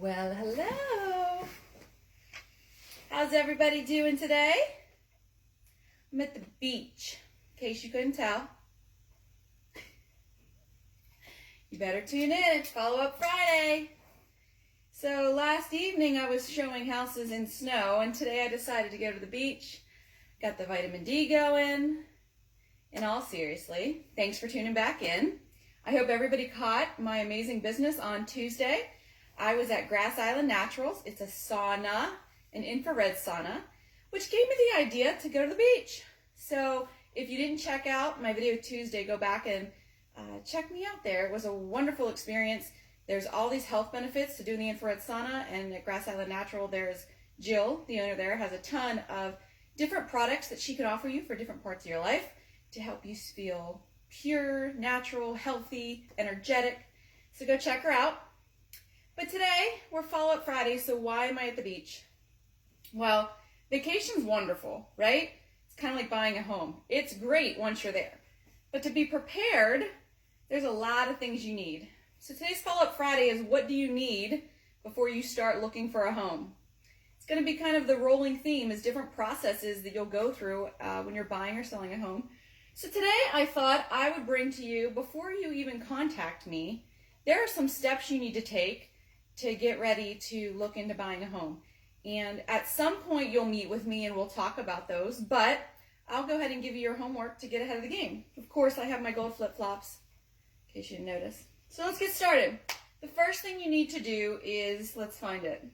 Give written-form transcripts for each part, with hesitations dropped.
Well, hello. How's everybody doing today? I'm at the beach, in case you couldn't tell. You better tune in. It's Follow-Up Friday. So last evening I was showing houses in snow, and today I decided to go to the beach. Got the vitamin D going. In all seriously, thanks for tuning back in. I hope everybody caught my amazing business on Tuesday. I was at Grass Island Naturals. It's a sauna, an infrared sauna, which gave me the idea to go to the beach. So if you didn't check out my video Tuesday, go back and check me out there. It was a wonderful experience. There's all these health benefits to doing the infrared sauna, and at Grass Island Natural, there's Jill, the owner there, has a ton of different products that she can offer you for different parts of your life to help you feel pure, natural, healthy, energetic. So go check her out. But today, we're Follow-Up Friday, so why am I at the beach? Well, vacation's wonderful, right? It's kind of like buying a home. It's great once you're there. But to be prepared, there's a lot of things you need. So today's Follow-Up Friday is what do you need before you start looking for a home? It's going to be kind of the rolling theme is different processes that you'll go through when you're buying or selling a home. So today I thought I would bring to you, before you even contact me, there are some steps you need to take to get ready to look into buying a home. And at some point you'll meet with me and we'll talk about those, but I'll go ahead and give you your homework to get ahead of the game. Of course, I have my gold flip-flops, in case you didn't notice. So let's get started. The first thing you need to do is, let's find it.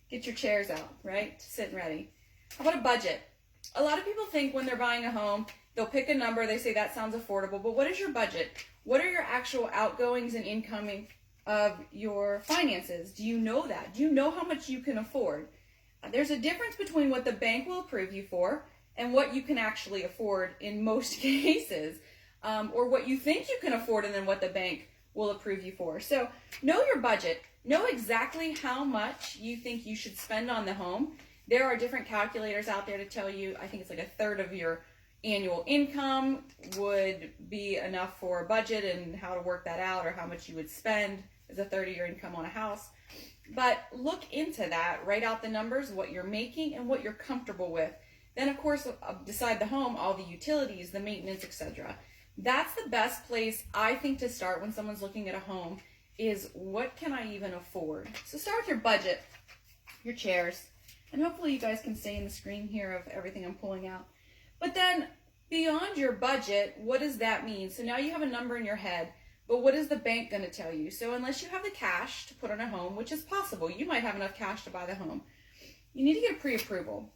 Get your chairs out, right? Sitting ready. How about a budget? A lot of people think when they're buying a home, they'll pick a number, they say that sounds affordable, but what is your budget? What are your actual outgoings and incoming of your finances? Do you know that? Do you know how much you can afford? There's a difference between what the bank will approve you for and what you can actually afford in most cases, or what you think you can afford and then what the bank will approve you for. So know your budget. Know exactly how much you think you should spend on the home. There are different calculators out there to tell you, I think it's like a third of your annual income would be enough for a budget and how to work that out, or how much you would spend as a third of your income on a house. But look into that, write out the numbers, what you're making and what you're comfortable with. Then of course, decide the home, all the utilities, the maintenance, etc. That's the best place I think to start when someone's looking at a home is what can I even afford? So start with your budget, your chairs, and hopefully you guys can stay in the screen here of everything I'm pulling out. But then beyond your budget, what does that mean? So now you have a number in your head, but what is the bank going to tell you? So unless you have the cash to put on a home, which is possible, you might have enough cash to buy the home, you need to get a pre-approval.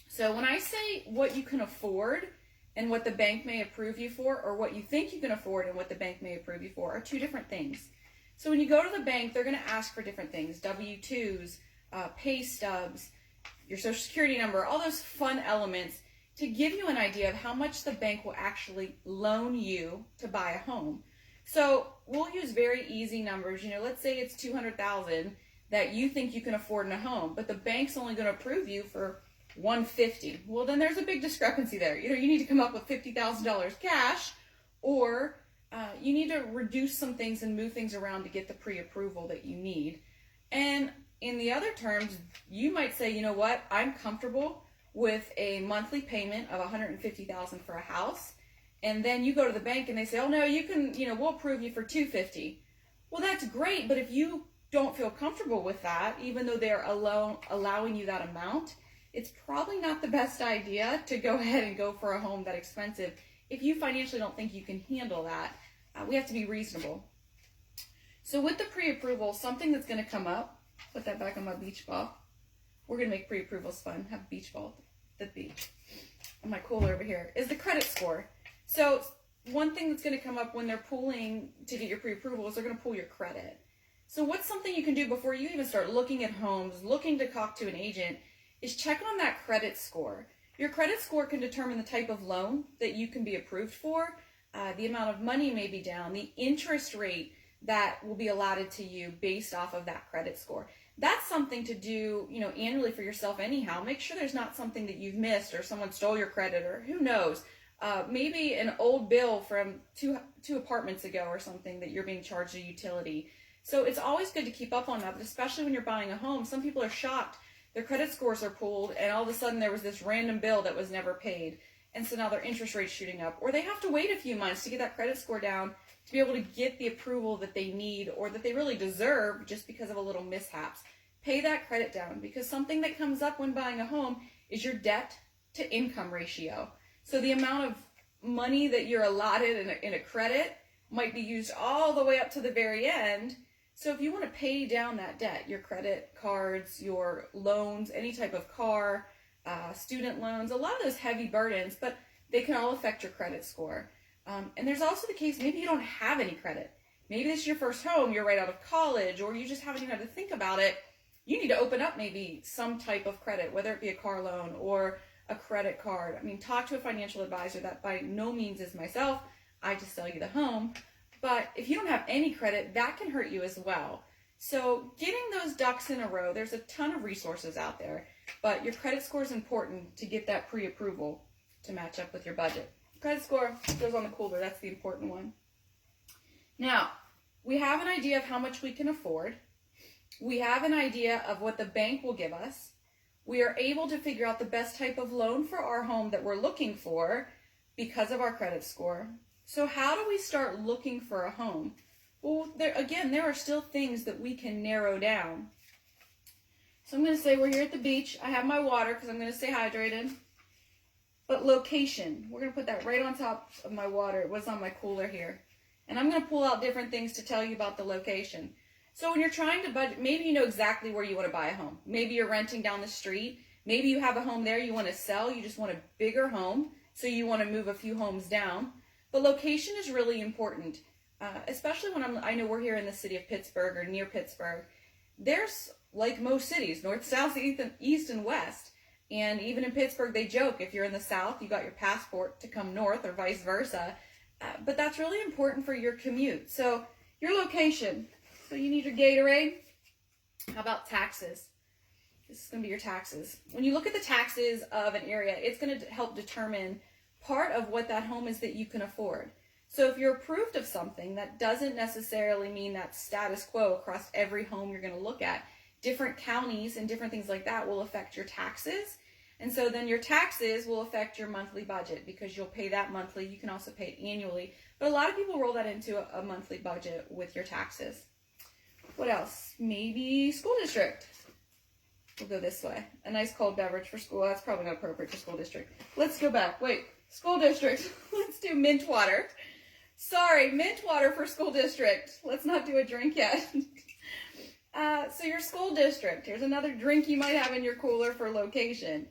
So when I say what you can afford and what the bank may approve you for, or what you think you can afford and what the bank may approve you for, are two different things. So when you go to the bank, they're going to ask for different things, W-2s, pay stubs, your social security number, all those fun elements to give you an idea of how much the bank will actually loan you to buy a home. So we'll use very easy numbers. You know, let's say it's $200,000 that you think you can afford in a home, but the bank's only going to approve you for $150,000. Well, then there's a big discrepancy there. You know, you need to come up with $50,000 cash, or you need to reduce some things and move things around to get the pre-approval that you need. And in the other terms, you might say, you know what, I'm comfortable with a monthly payment of $150,000 for a house. And then you go to the bank and they say, oh no, you can, we'll approve you for $250,000. Well, that's great, but if you don't feel comfortable with that, even though they're allowing you that amount, it's probably not the best idea to go ahead and go for a home that expensive. If you financially don't think you can handle that, we have to be reasonable. So with the pre-approval, something that's going to come up, put that back on my beach ball. We're going to make pre-approvals fun, have a beach ball at the beach. And my cooler over here is the credit score. So one thing that's going to come up when they're pulling to get your pre-approval is they're going to pull your credit. So what's something you can do before you even start looking at homes, looking to talk to an agent, is check on that credit score. Your credit score can determine the type of loan that you can be approved for, the amount of money may be down, the interest rate that will be allotted to you based off of that credit score. That's something to do, annually for yourself anyhow. Make sure there's not something that you've missed or someone stole your credit, or who knows. Maybe an old bill from two apartments ago or something that you're being charged a utility. So it's always good to keep up on that, but especially when you're buying a home, some people are shocked. Their credit scores are pulled, and all of a sudden there was this random bill that was never paid. And so now their interest rate's shooting up. Or they have to wait a few months to get that credit score down to be able to get the approval that they need or that they really deserve just because of a little mishaps. Pay that credit down, because something that comes up when buying a home is your debt to income ratio. So the amount of money that you're allotted in a credit might be used all the way up to the very end. So if you want to pay down that debt, your credit cards, your loans, any type of car, student loans, a lot of those heavy burdens, but they can all affect your credit score. And there's also the case, maybe you don't have any credit. Maybe this is your first home, you're right out of college, or you just haven't even had to think about it. You need to open up maybe some type of credit, whether it be a car loan or a credit card. I mean, talk to a financial advisor. That by no means is myself. I just sell you the home. But if you don't have any credit, that can hurt you as well. So getting those ducks in a row, there's a ton of resources out there, but your credit score is important to get that pre-approval to match up with your budget. Credit score goes on the cooler. That's the important one. Now, we have an idea of how much we can afford. We have an idea of what the bank will give us. We are able to figure out the best type of loan for our home that we're looking for because of our credit score. So how do we start looking for a home? Well, there are still things that we can narrow down. So I'm going to say we're here at the beach. I have my water because I'm going to stay hydrated. But location, we're going to put that right on top of my water. It was on my cooler here. And I'm going to pull out different things to tell you about the location. So when you're trying to budget, maybe you know exactly where you want to buy a home. Maybe you're renting down the street. Maybe you have a home there you want to sell. You just want a bigger home, so you want to move a few homes down. But location is really important, especially when I know we're here in the city of Pittsburgh or near Pittsburgh. There's, like most cities, north, south, east, and west. And even in Pittsburgh, they joke, if you're in the south, you got your passport to come north or vice versa. But that's really important for your commute. So your location. So you need your Gatorade. How about taxes? This is going to be your taxes. When you look at the taxes of an area, it's going to help determine part of what that home is that you can afford. So if you're approved of something, that doesn't necessarily mean that's status quo across every home you're going to look at. Different counties and different things like that will affect your taxes. And so then your taxes will affect your monthly budget because you'll pay that monthly. You can also pay it annually. But a lot of people roll that into a monthly budget with your taxes. What else? Maybe school district. We'll go this way. A nice cold beverage for school. That's probably not appropriate for school district. Let's go back. Wait. School district. Let's do mint water. Sorry, mint water for school district. Let's not do a drink yet. So your school district. Here's another drink you might have in your cooler for location.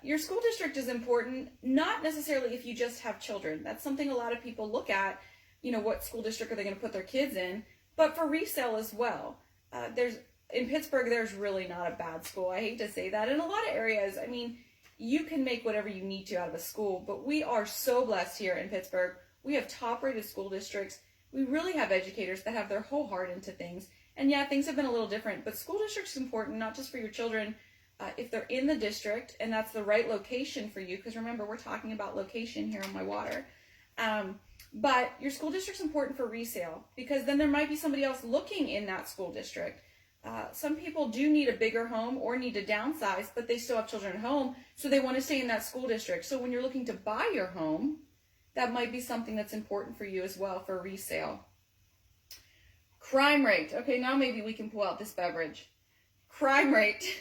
Your school district is important, not necessarily if you just have children. That's something a lot of people look at. You know, what school district are they going to put their kids in? But for resale as well. In Pittsburgh, there's really not a bad school. I hate to say that. In a lot of areas, I mean, you can make whatever you need to out of a school, but we are so blessed here in Pittsburgh. We have top-rated school districts. We really have educators that have their whole heart into things. And yeah, things have been a little different, but school district's important, not just for your children, if they're in the district and that's the right location for you, because remember, we're talking about location here on my water. But your school district's important for resale, because then there might be somebody else looking in that school district. Some people do need a bigger home or need to downsize, but they still have children at home, so they want to stay in that school district. So when you're looking to buy your home, that might be something that's important for you as well for resale. Crime rate. Okay, now maybe we can pull out this beverage. Crime rate.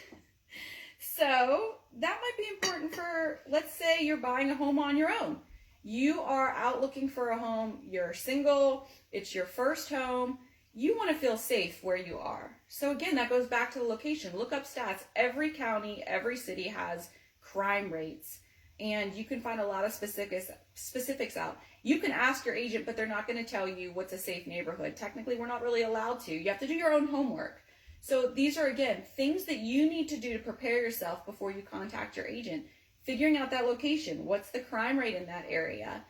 So that might be important for, let's say you're buying a home on your own. You are out looking for a home. You're single. It's your first home. You want to feel safe where you are. So again, that goes back to the location. Look up stats. Every county, every city has crime rates. And you can find a lot of specifics out. You can ask your agent, but they're not going to tell you what's a safe neighborhood. Technically, we're not really allowed to. You have to do your own homework. So these are, again, things that you need to do to prepare yourself before you contact your agent. Figuring out that location. What's the crime rate in that area?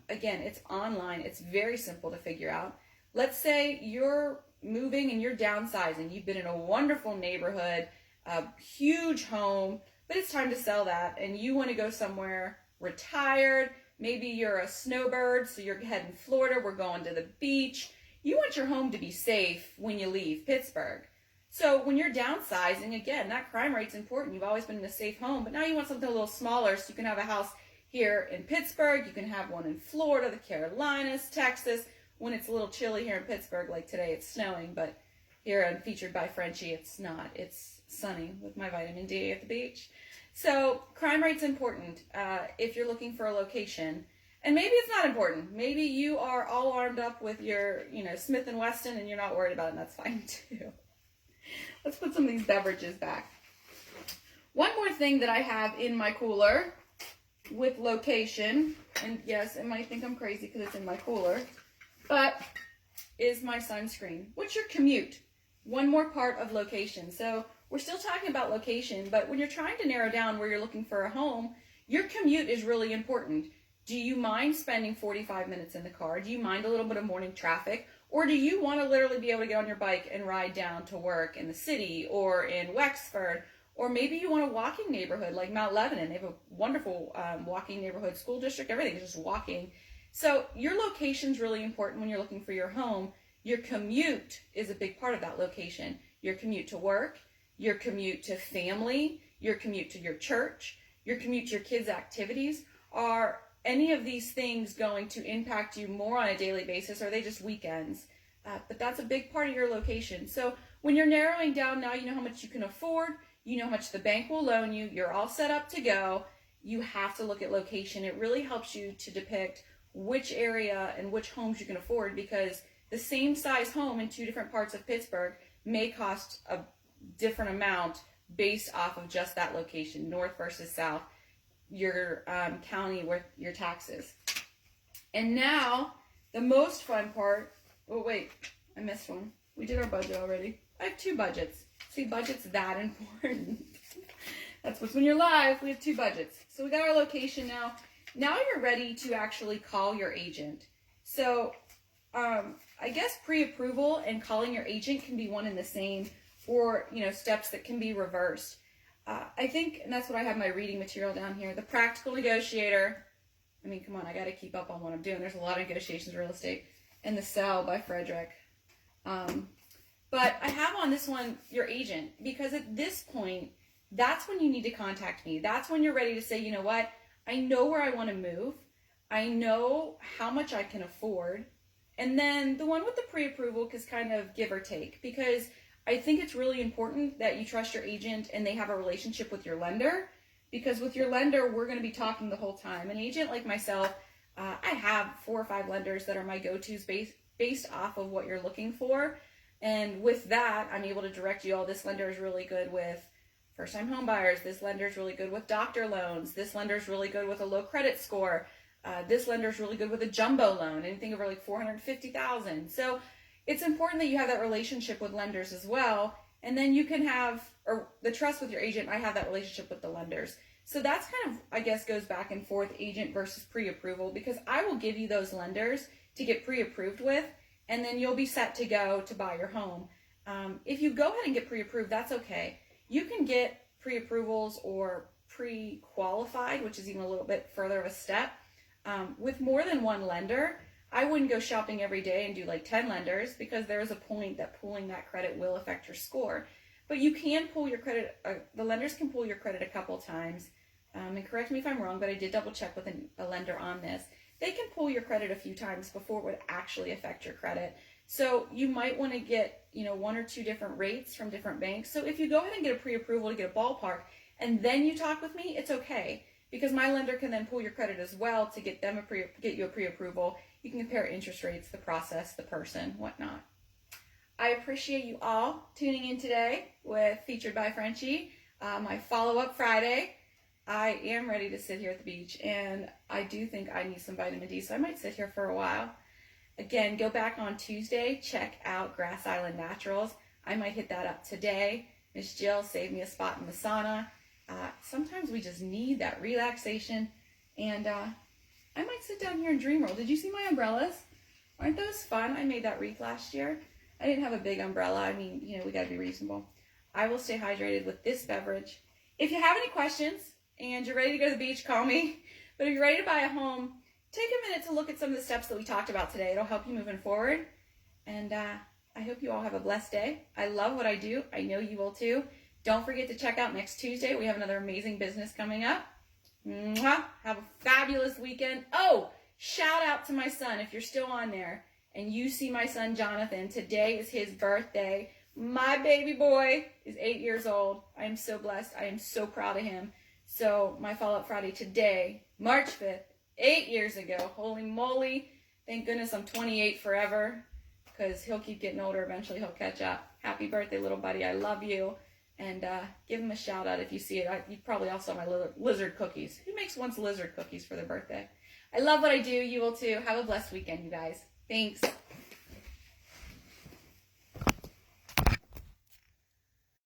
Again, it's online. It's very simple to figure out. Let's say you're moving and you're downsizing. You've been in a wonderful neighborhood, a huge home, but it's time to sell that, and you want to go somewhere retired. Maybe you're a snowbird, so you're heading Florida. We're going to the beach. you want your home to be safe when you leave Pittsburgh. So when you're downsizing, again, that crime rate's important. You've always been in a safe home, but now you want something a little smaller so you can have a house here in Pittsburgh. You can have one in Florida, the Carolinas, Texas. When it's a little chilly here in Pittsburgh, like today, it's snowing, but here on Featured by Frenchie, it's not. It's sunny with my vitamin D at the beach. So crime rate's important if you're looking for a location. And maybe it's not important. Maybe you are all armed up with your, Smith & Wesson and you're not worried about it, and that's fine too. Let's put some of these beverages back. One more thing that I have in my cooler with location, and yes, it might think I'm crazy because it's in my cooler, but is my sunscreen. What's your commute? One more part of location. So we're still talking about location, but when you're trying to narrow down where you're looking for a home, your commute is really important. Do you mind spending 45 minutes in the car? Do you mind a little bit of morning traffic? Or do you want to literally be able to get on your bike and ride down to work in the city or in Wexford? Or maybe you want a walking neighborhood like Mount Lebanon. They have a wonderful walking neighborhood, school district, everything is just walking. So your location's really important when you're looking for your home. Your commute is a big part of that location. Your commute to work, your commute to family, your commute to your church, your commute to your kids' activities. Are any of these things going to impact you more on a daily basis, or are they just weekends? But that's a big part of your location. So when you're narrowing down, now you know how much you can afford, you know how much the bank will loan you, you're all set up to go. You have to look at location. It really helps you to depict which area and which homes you can afford, because the same size home in two different parts of Pittsburgh may cost a different amount based off of just that location, north versus south, your county with your taxes. And now the most fun part. Oh wait, I missed one. We did our budget already. I have two budgets. See, budget's that important. That's what's when you're live. We have two budgets. So we got our location now. Now you're ready to actually call your agent. So I guess pre-approval and calling your agent can be one and the same, or steps that can be reversed. I think, and that's what I have my reading material down here, The Practical Negotiator. I mean, come on, I got to keep up on what I'm doing. There's a lot of negotiations in real estate. And The Cell by Frederick. But I have on this one, your agent, because at this point, that's when you need to contact me. That's when you're ready to say, you know what, I know where I want to move. I know how much I can afford. And then the one with the pre-approval is kind of give or take, because I think it's really important that you trust your agent and they have a relationship with your lender, because with your lender, we're going to be talking the whole time. An agent like myself, I have 4 or 5 lenders that are my go-tos based off of what you're looking for. And with that, I'm able to direct you, this lender is really good with first-time home buyers. This lender is really good with doctor loans. This lender is really good with a low credit score. This lender is really good with a jumbo loan, anything over like $450,000. So it's important that you have that relationship with lenders as well. And then you can have, or the trust with your agent, I have that relationship with the lenders. So that's kind of, I guess, goes back and forth, agent versus pre-approval, because I will give you those lenders to get pre-approved with, and then you'll be set to go to buy your home. If you go ahead and get pre-approved, that's okay. You can get pre-approvals or pre-qualified, which is even a little bit further of a step. With more than one lender, I wouldn't go shopping every day and do like 10 lenders, because there is a point that pulling that credit will affect your score. But you can pull your credit, the lenders can pull your credit a couple times. And correct me if I'm wrong, but I did double check with a lender on this. They can pull your credit a few times before it would actually affect your credit. So you might want to get, 1 or 2 different rates from different banks. So if you go ahead and get a pre-approval to get a ballpark, and then you talk with me, it's okay, because my lender can then pull your credit as well to get them get you a pre-approval. You can compare interest rates, the process, the person, whatnot. I appreciate you all tuning in today with Featured by Frenchie, my follow-up Friday. I am ready to sit here at the beach, and I do think I need some vitamin D, so I might sit here for a while. Again, go back on Tuesday, check out Grass Island Naturals. I might hit that up today. Miss Jill saved me a spot in the sauna. Sometimes we just need that relaxation, and I might sit down here and dream roll. Did you see my umbrellas? Aren't those fun? I made that wreath last year. I didn't have a big umbrella. I mean, we got to be reasonable. I will stay hydrated with this beverage. If you have any questions and you're ready to go to the beach, call me. But if you're ready to buy a home, take a minute to look at some of the steps that we talked about today. It'll help you moving forward. And I hope you all have a blessed day. I love what I do. I know you will too. Don't forget to check out next Tuesday. We have another amazing business coming up. Mwah. Have a fabulous weekend. Oh, shout out to my son if you're still on there and you see my son Jonathan. Today is his birthday. My baby boy is 8 years old. I am so blessed. I am so proud of him. So my follow-up Friday today, March 5th, 8 years ago. Holy moly. Thank goodness I'm 28 forever, because he'll keep getting older. Eventually he'll catch up. Happy birthday, little buddy. I love you. And give him a shout out if you see it. You probably also have my lizard cookies. Who makes one's lizard cookies for their birthday? I love what I do. You will too. Have a blessed weekend, you guys. Thanks.